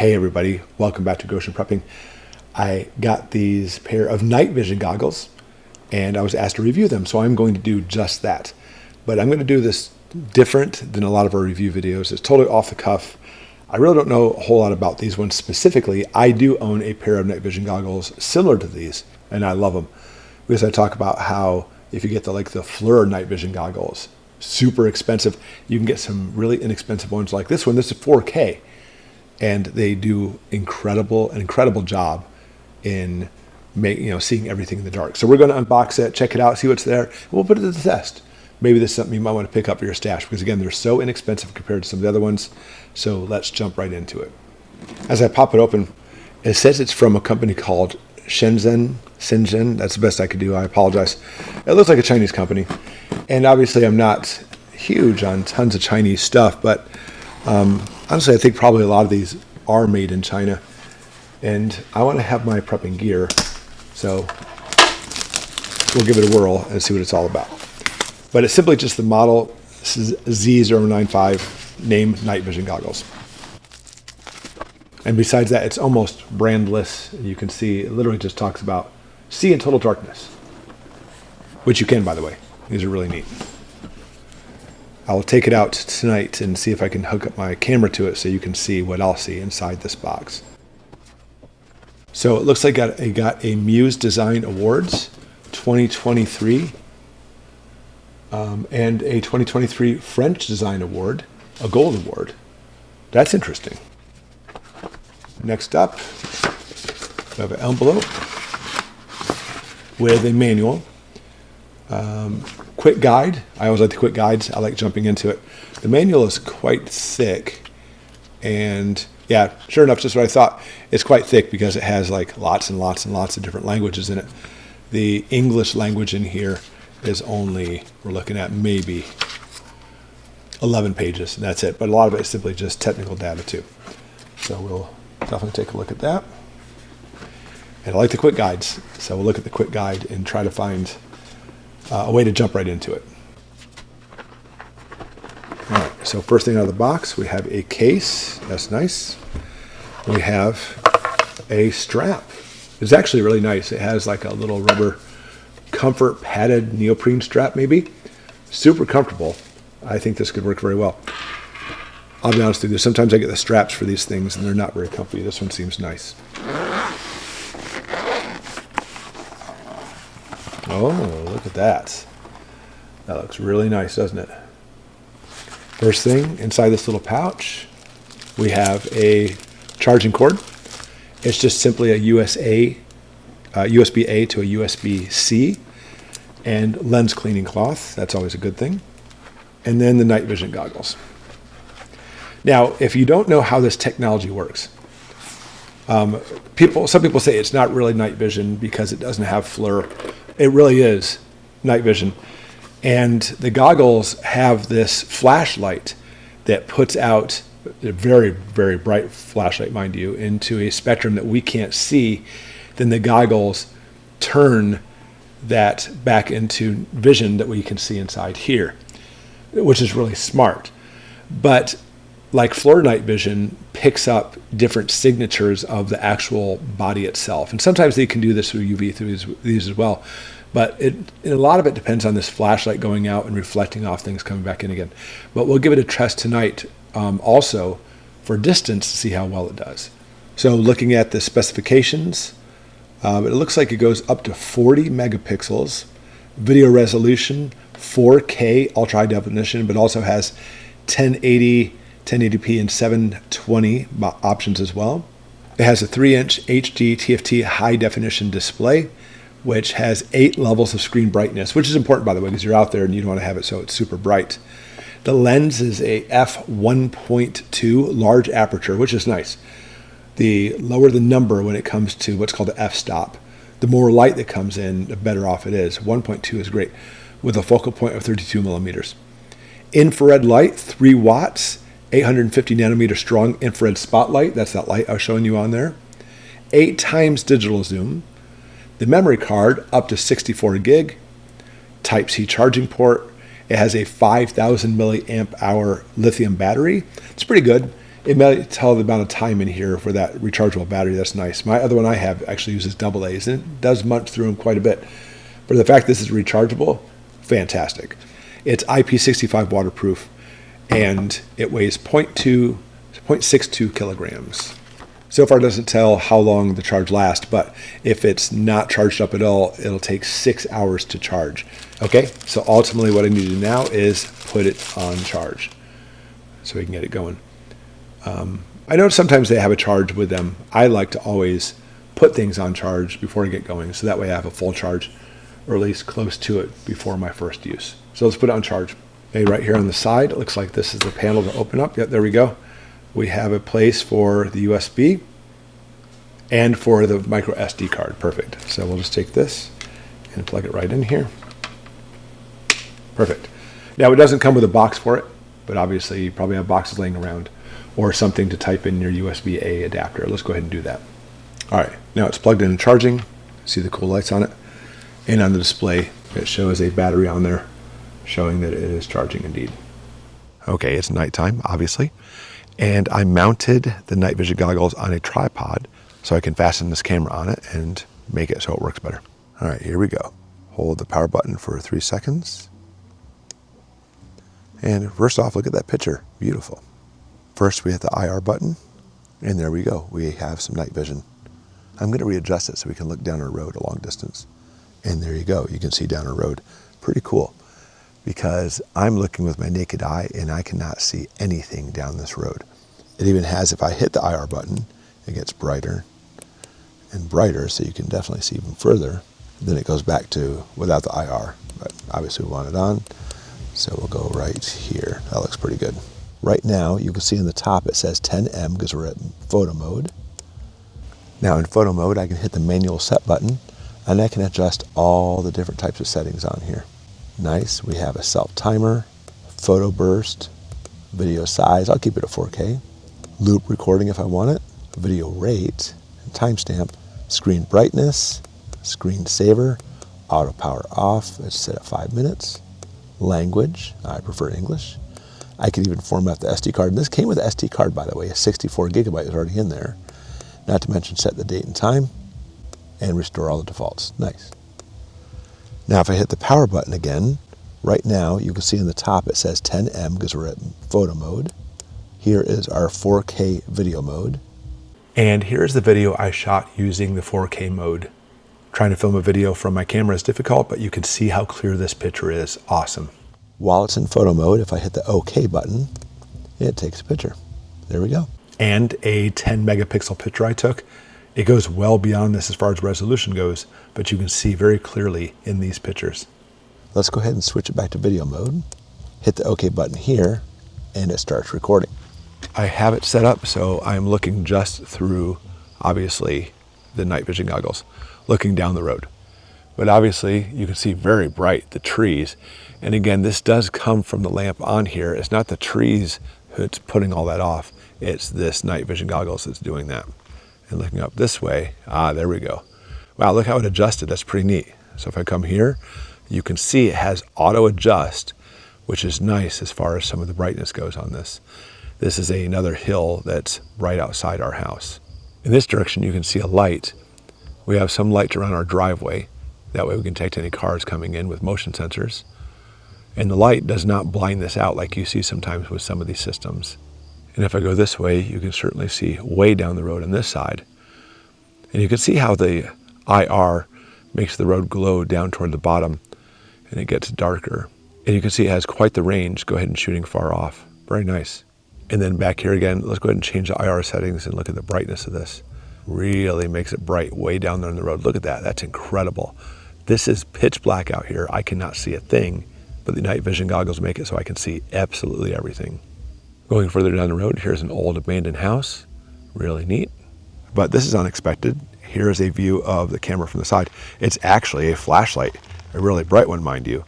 Hey everybody, welcome back to Ocean Prepping. I got these pair of night vision goggles and I was asked to review them, so I'm going to do just that. But I'm going to do this different than a lot of our review videos. It's totally off the cuff. I really don't know a whole lot about these ones specifically. I do own a pair of night vision goggles similar to these and I love them because I talk about how if you get the FLIR night vision goggles, super expensive, you can get some really inexpensive ones like this one. This is 4K. And they do an incredible job in seeing everything in the dark. So we're going to unbox it, check it out, see what's there. And we'll put it to the test. Maybe this is something you might want to pick up for your stash because again, they're so inexpensive compared to some of the other ones. So let's jump right into it. As I pop it open, it says it's from a company called Shenzhen. That's the best I could do. I apologize. It looks like a Chinese company. And obviously I'm not huge on tons of Chinese stuff, but honestly, I think probably a lot of these are made in China, and I want to have my prepping gear, so we'll give it a whirl and see what it's all about. But it's simply just the model. This is Z095 named night vision goggles. And besides that, it's almost brandless. You can see it literally just talks about see in total darkness, which you can, by the way. These are really neat. I'll take it out tonight and see if I can hook up my camera to it so you can see what I'll see inside this box. So it looks like it got a Muse Design Awards 2023 and a 2023 French Design Award, a gold award. That's interesting. Next up, we have an envelope with a manual. Quick guide. I always like the quick guides. I like jumping into it. The manual is quite thick, and yeah, sure enough, just what I thought. It's quite thick because it has lots and lots of different languages in it. The English language in here is only, we're looking at maybe 11 pages, and that's it. But a lot of it is simply just technical data too. So we'll definitely take a look at that. And I like the quick guides, so we'll look at the quick guide and try to find a way to jump right into it. All right, so first thing out of the box, we have a case. That's nice. We have a strap. It's actually really nice. It has like a little rubber comfort padded neoprene strap maybe. Super comfortable. I think this could work very well. I'll be honest with you, sometimes I get the straps for these things and they're not very comfy. This one seems nice. Oh, look at that. That looks really nice, doesn't it? First thing, inside this little pouch, we have a charging cord. It's just simply a USB-A to a USB-C, and lens cleaning cloth. That's always a good thing. And then the night vision goggles. Now, if you don't know how this technology works, some people say it's not really night vision because it doesn't have FLIR. It really is night vision. And the goggles have this flashlight that puts out a very, very bright flashlight, mind you, into a spectrum that we can't see. Then the goggles turn that back into vision that we can see inside here, which is really smart. But like FLIR night vision picks up different signatures of the actual body itself. And sometimes they can do this through UV through these as well. But a lot of it depends on this flashlight going out and reflecting off things coming back in again. But we'll give it a test tonight also for distance to see how well it does. So looking at the specifications, it looks like it goes up to 40 megapixels, video resolution, 4K ultra high definition, but also has 1080, 1080p and 720 options as well. It has a 3-inch HD TFT high definition display, which has 8 levels of screen brightness, which is important, by the way, because you're out there and you don't want to have it so it's super bright. The lens is a f1.2 large aperture, which is nice. The lower the number when it comes to what's called the f-stop, the more light that comes in, the better off it is. 1.2 is great, with a focal point of 32 millimeters. Infrared light, 3 watts, 850 nanometer strong infrared spotlight. That's that light I was showing you on there. 8 times digital zoom. The memory card up to 64 gig. Type-C charging port. It has a 5,000 milliamp hour lithium battery. It's pretty good. it may tell the amount of time in here for that rechargeable battery. That's nice. My other one I have actually uses AA's, and it does munch through them quite a bit. But the fact this is rechargeable, fantastic. It's IP65 waterproof, and it weighs 0.62 kilograms. So far it doesn't tell how long the charge lasts, but if it's not charged up at all, it'll take 6 hours to charge. Okay, so ultimately what I need to do now is put it on charge so we can get it going. I know sometimes they have a charge with them. I like to always put things on charge before I get going, so that way I have a full charge, or at least close to it before my first use. So let's put it on charge. Okay, right here on the side, it looks like this is the panel to open up. Yep, there we go. We have a place for the USB and for the micro SD card. Perfect. So we'll just take this and plug it right in here. Perfect. Now it doesn't come with a box for it, but obviously you probably have boxes laying around or something to type in your USB-A adapter. Let's go ahead and do that. All right, now it's plugged in and charging. See the cool lights on it? And on the display, it shows a battery on there showing that it is charging indeed. Okay, it's nighttime, obviously. And I mounted the night vision goggles on a tripod so I can fasten this camera on it and make it so it works better. All right, here we go. Hold the power button for 3 seconds. And first off, look at that picture, beautiful. First, we hit the IR button, and there we go. We have some night vision. I'm going to readjust it so we can look down our road a long distance. And there you go. You can see down our road. Pretty cool, because I'm looking with my naked eye, and I cannot see anything down this road. It even has, if I hit the IR button, it gets brighter and brighter, so you can definitely see even further. Then it goes back to without the IR, but obviously we want it on. So we'll go right here. That looks pretty good. Right now, you can see in the top it says 10M because we're at photo mode. Now in photo mode, I can hit the manual set button, and I can adjust all the different types of settings on here. Nice. We have a self timer, photo burst, video size. I'll keep it at 4K. Loop recording if I want it, video rate, timestamp, screen brightness, screen saver, auto power off. It's set at 5 minutes. Language, I prefer English. I could even format the SD card. And this came with an SD card, by the way. A 64 gigabyte is already in there. Not to mention set the date and time and restore all the defaults. Nice. Now if I hit the power button again, right now you can see in the top it says 10M because we're at photo mode. Here is our 4K video mode. And here's the video I shot using the 4K mode. Trying to film a video from my camera is difficult, but you can see how clear this picture is. Awesome. While it's in photo mode, if I hit the OK button, it takes a picture. There we go. And a 10 megapixel picture I took. It goes well beyond this as far as resolution goes, but you can see very clearly in these pictures. Let's go ahead and switch it back to video mode. Hit the OK button here, and it starts recording. I have it set up so I'm looking just through, obviously, the night vision goggles, looking down the road. But obviously, you can see very bright the trees. And again, this does come from the lamp on here. It's not the trees that's putting all that off. It's this night vision goggles that's doing that. And looking up this way, there we go. Wow, look how it adjusted. That's pretty neat. So if I come here, you can see it has auto adjust, which is nice as far as some of the brightness goes on this. This is another hill that's right outside our house. In this direction, you can see a light. We have some lights around our driveway. That way we can detect any cars coming in with motion sensors. And the light does not blind this out like you see sometimes with some of these systems. And if I go this way, you can certainly see way down the road on this side. And you can see how the IR makes the road glow down toward the bottom, and it gets darker. And you can see it has quite the range. Go ahead and shooting far off. Very nice. And then back here again, let's go ahead and change the IR settings and look at the brightness of this. Really makes it bright way down there on the road. Look at that. That's incredible. This is pitch black out here. I cannot see a thing, but the night vision goggles make it so I can see absolutely everything. Going further down the road, here's an old abandoned house. Really neat. But this is unexpected. Here's a view of the camera from the side. It's actually a flashlight, a really bright one, mind you.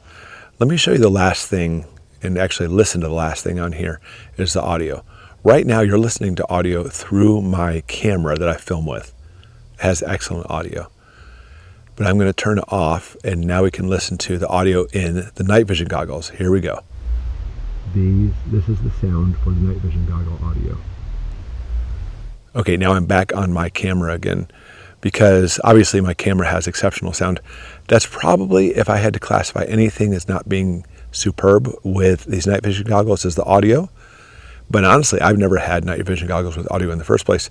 Let me show you the last thing, and actually listen to the last thing on here, is the audio. Right now, you're listening to audio through my camera that I film with. It has excellent audio. But I'm going to turn it off, and now we can listen to the audio in the night vision goggles. Here we go. This is the sound for the night vision goggle audio. Okay, now I'm back on my camera again because obviously my camera has exceptional sound. That's probably, if I had to classify anything as not being superb with these night vision goggles, is the audio. But honestly, I've never had night vision goggles with audio in the first place.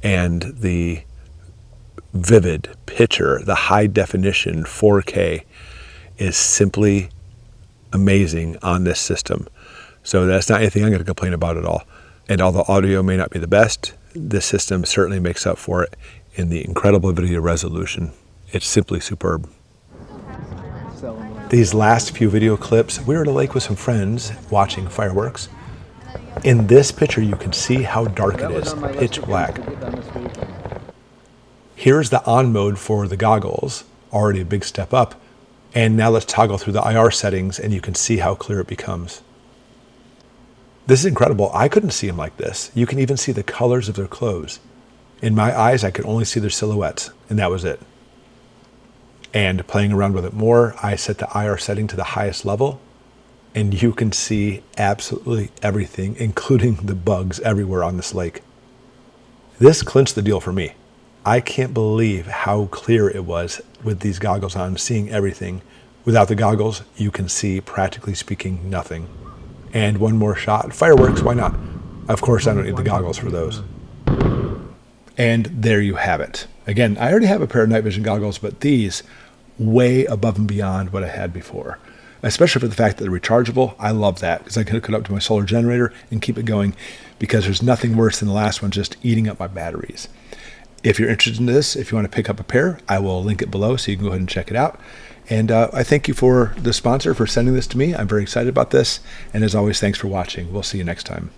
And the vivid picture, the high definition 4K is simply amazing on this system. So that's not anything I'm going to complain about at all. And although audio may not be the best, this system certainly makes up for it in the incredible video resolution. It's simply superb. These last few video clips, we were at a lake with some friends watching fireworks. In this picture, you can see how dark it is, pitch black. Here's the on mode for the goggles, already a big step up. And now let's toggle through the IR settings and you can see how clear it becomes. This is incredible. I couldn't see them like this. You can even see the colors of their clothes. In my eyes, I could only see their silhouettes, and that was it. And playing around with it more, I set the IR setting to the highest level, and you can see absolutely everything, including the bugs everywhere on this lake. This clinched the deal for me. I can't believe how clear it was with these goggles on, seeing everything. Without the goggles, you can see, practically speaking, nothing. And one more shot. Fireworks, why not? Of course, I don't need the goggles for those. And there you have it. Again, I already have a pair of night vision goggles, but these way above and beyond what I had before. Especially for the fact that they're rechargeable. I love that because I can hook it up to my solar generator and keep it going, because there's nothing worse than the last one just eating up my batteries. If you're interested in this, if you want to pick up a pair, I will link it below so you can go ahead and check it out. And I thank you for the sponsor for sending this to me. I'm very excited about this. And as always, thanks for watching. We'll see you next time.